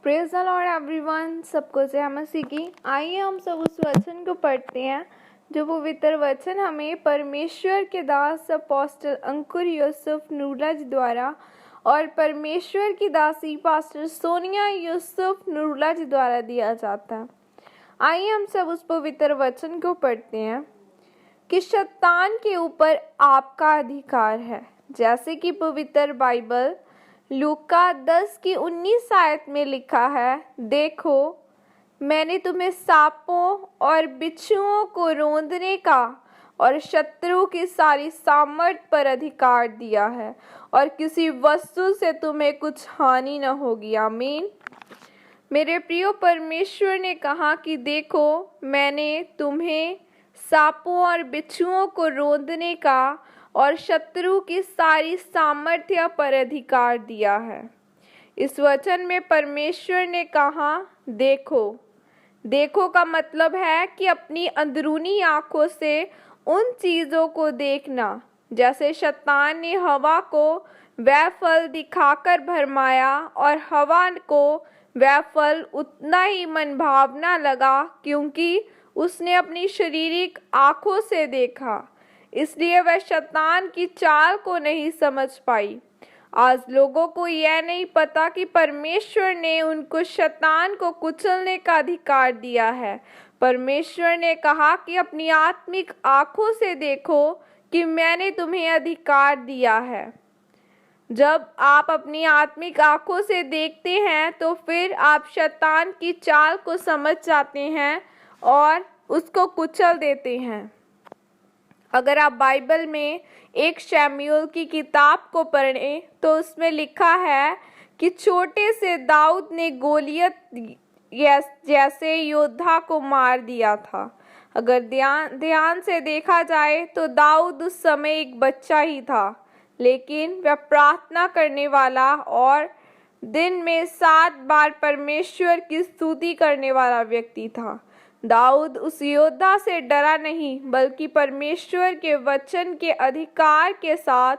Praise the Lord everyone. सबको जय मसीह की। आइए हम सब उस वचन को पढ़ते हैं जो पवित्र वचन हमें परमेश्वर के दास अपोस्टल अंकुर यूसुफ नूरला जी द्वारा और परमेश्वर की दासी पास्टर सोनिया यूसुफ नूरला जी द्वारा दिया जाता है। आइए हम सब उस पवित्र वचन को पढ़ते हैं कि शैतान के ऊपर आपका अधिकार है। जैसे कि पवित्र बाइबल लूका 10 की 19 आयत में लिखा है, देखो मैंने तुम्हें सांपों और बिच्छुओं को रौंदने का और शत्रु की सारी सामर्थ पर अधिकार दिया है और किसी वस्तु से तुम्हें कुछ हानि न होगी। आमीन। मेरे प्रियो, परमेश्वर ने कहा कि देखो मैंने तुम्हें सांपों और बिच्छुओं को रौंदने का और शत्रु की सारी सामर्थ्य पर अधिकार दिया है। इस वचन में परमेश्वर ने कहा देखो। देखो का मतलब है कि अपनी अंदरूनी आंखों से उन चीज़ों को देखना। जैसे शैतान ने हवा को वह फल दिखाकर भरमाया और हवा को वह फल उतना ही मनभावना लगा क्योंकि उसने अपनी शारीरिक आंखों से देखा, इसलिए वह शैतान की चाल को नहीं समझ पाई। आज लोगों को यह नहीं पता कि परमेश्वर ने उनको शैतान को कुचलने का अधिकार दिया है। परमेश्वर ने कहा कि अपनी आत्मिक आंखों से देखो कि मैंने तुम्हें अधिकार दिया है। जब आप अपनी आत्मिक आंखों से देखते हैं तो फिर आप शैतान की चाल को समझ जाते हैं और उसको कुचल देते हैं। अगर आप बाइबल में 1 शमूएल की किताब को पढ़ें तो उसमें लिखा है कि छोटे से दाऊद ने गोलियत जैसे योद्धा को मार दिया था। अगर ध्यान से देखा जाए तो दाऊद उस समय एक बच्चा ही था, लेकिन वह प्रार्थना करने वाला और दिन में 7 बार परमेश्वर की स्तुति करने वाला व्यक्ति था। दाऊद उस योद्धा से डरा नहीं बल्कि परमेश्वर के वचन के अधिकार के साथ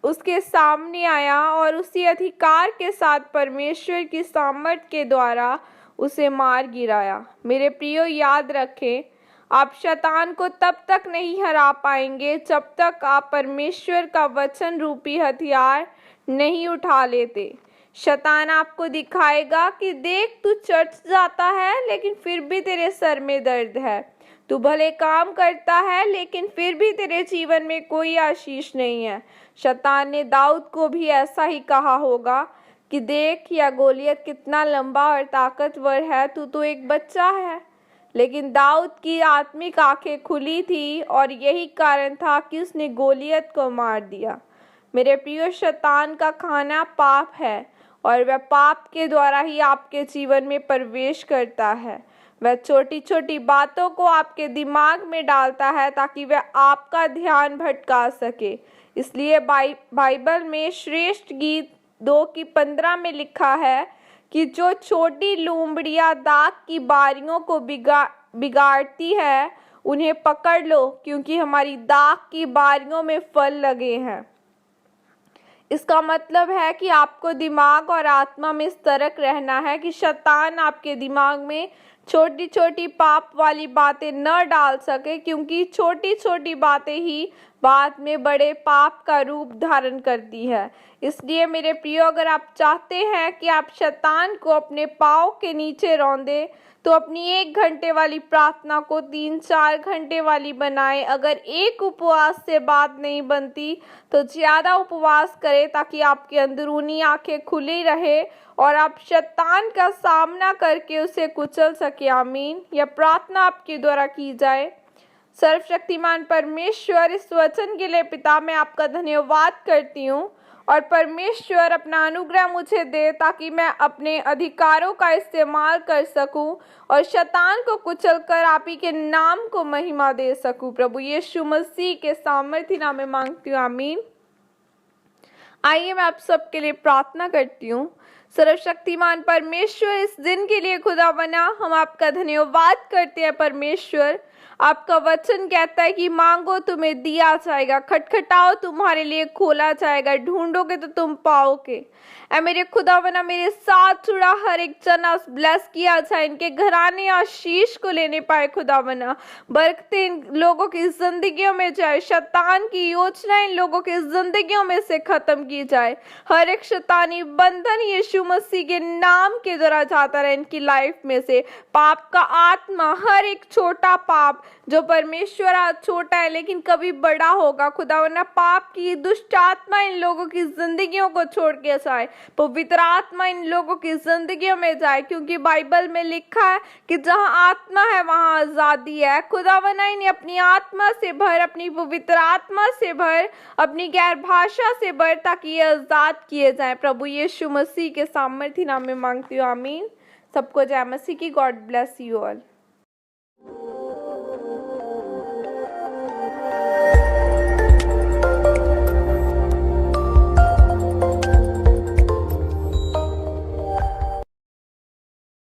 उसके सामने आया और उसी अधिकार के साथ परमेश्वर की सामर्थ के द्वारा उसे मार गिराया। मेरे प्रियो, याद रखें, आप शैतान को तब तक नहीं हरा पाएंगे जब तक आप परमेश्वर का वचन रूपी हथियार नहीं उठा लेते। शैतान आपको दिखाएगा कि देख तू चर्च जाता है लेकिन फिर भी तेरे सर में दर्द है, तू भले काम करता है लेकिन फिर भी तेरे जीवन में कोई आशीष नहीं है। शैतान ने दाऊद को भी ऐसा ही कहा होगा कि देख यह गोलियत कितना लंबा और ताकतवर है, तू तो एक बच्चा है। लेकिन दाऊद की आत्मिक आंखें खुली थी और यही कारण था कि उसने गोलियत को मार दिया। मेरे प्रिय, शैतान का खाना पाप है और वह पाप के द्वारा ही आपके जीवन में प्रवेश करता है। वह छोटी छोटी बातों को आपके दिमाग में डालता है ताकि वह आपका ध्यान भटका सके। इसलिए बाइबल में श्रेष्ठ गीत 2 की 15 में लिखा है कि जो छोटी लोमड़ियां दाग की बारियों को बिगाड़ती है उन्हें पकड़ लो, क्योंकि हमारी दाग की बारियों में फल लगे हैं। इसका मतलब है कि आपको दिमाग और आत्मा में सतर्क रहना है कि शैतान आपके दिमाग में छोटी छोटी पाप वाली बातें न डाल सके, क्योंकि छोटी छोटी बातें ही बाद में बड़े पाप का रूप धारण करती है। इसलिए मेरे प्रियो, अगर आप चाहते हैं कि आप शैतान को अपने पाँव के नीचे रौंदे तो अपनी 1 घंटे वाली प्रार्थना को 3-4 घंटे वाली बनाएं। अगर एक उपवास से बात नहीं बनती तो ज़्यादा उपवास करें ताकि आपकी अंदरूनी आंखें खुली रहे और आप शैतान का सामना करके उसे कुचल सके। आमीन। यह प्रार्थना आपके द्वारा की जाए। सर्वशक्तिमान परमेश्वर, इस वचन के लिए पिता मैं आपका धन्यवाद करती हूँ और परमेश्वर अपना अनुग्रह मुझे दे ताकि मैं अपने अधिकारों का इस्तेमाल कर सकूं और शैतान को कुचलकर आप ही के नाम को महिमा दे सकूं। प्रभु यीशु मसीह के सामर्थ्य नाम में मांगती हूँ। आमीन। आइए मैं आप सबके लिए प्रार्थना करती हूँ। सर्वशक्तिमान परमेश्वर, इस दिन के लिए खुदा बना हम आपका धन्यवाद करते हैं। परमेश्वर, आपका वचन कहता है कि मांगो तुम्हें दिया जाएगा, खटखटाओ तुम्हारे लिए खोला जाएगा, ढूंढोगे तो तुम पाओगे। ऐ मेरे खुदावना मेरे साथ जुड़ा हर एक जना ब्लेस किया जाए, इनके घराने आशीष को लेने पाए खुदावना। बरकतें इन लोगों की जिंदगियों में जाए, शैतान की योजना इन लोगों की जिंदगियों में से खत्म की जाए। हर एक शैतानी बंधन यीशु मसीह के नाम के द्वारा जाता रहे इनकी लाइफ में से। पाप का आत्मा, हर एक छोटा पाप जो परमेश्वर आज छोटा है लेकिन कभी बड़ा होगा खुदावना, पाप की दुष्ट आत्मा इन लोगों की जिंदगियों को छोड़ के जाए, पवित्र आत्मा इन लोगों की जिंदगियों में जाए, क्योंकि बाइबल में लिखा है कि जहां आत्मा है वहां आजादी है। खुदावना इन्हें अपनी आत्मा से भर, अपनी पवित्र आत्मा से भर, अपनी गैर भाषा से भर, ताकि ये आजाद किए जाए। प्रभु यीशु मसीह के सामर्थ्य नाम में मांगती हूँ, आमीन। सबको जय मसीह की। God bless you all.